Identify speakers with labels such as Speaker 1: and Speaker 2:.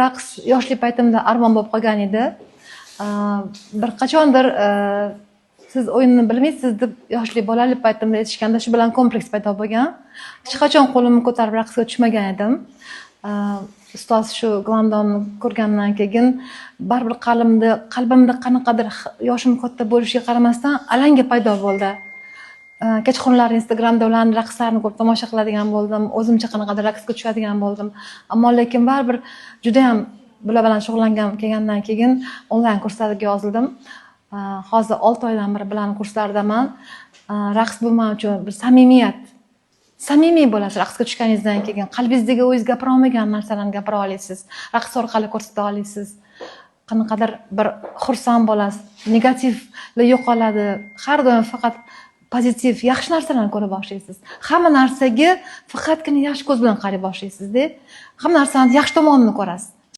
Speaker 1: Raqs yoshlik paytimda armon bo'lib qolgan edi. Bir qachondir siz o'yinni bilmaysiz deb yoshlik bolalik paytimda aytishganda shu bilan kompleks paydo bo'lgan. Hech qachon qo'limni ko'tarib raqsga tushmagan edim. Ustoz shu Glandonni ko'rgandan keyin baribir qalbimda qanaqadir yoshim katta bo'lishiga qaramasdan alanga paydo bo'ldi. Kechqurunlari Instagramda ularning raqslarini ko'rib tomosha qiladigan bo'ldim. O'zimcha qanaqadir raqsga tushadigan bo'ldim. Ammo lekin baribir juda ham bular bilan shug'ullangan kelgandan keyin onlayn kurslarga yozildim. Hozir 6 oydan beri bularning kurslardaman. Raqs bu men uchun bir samimiy bo'lasiz. Raqsga tushganingizdan keyin qalbingizdagi o'zingiz gapira olmagan narsalarni gapira olasiz. Raqs orqali ko'rsata olasiz. Qanaqadir bir xursand bo'lasiz. Negativlar yo'qoladi. Har doim faqat pozitiv, yaxshi narsalarni ko'ra boshlaysiz. Hamma narsaga faqatgina yaxshi ko'z bilan qaray boshlaysiz-da. Hamma narsani yaxshi tomonini ko'rasiz.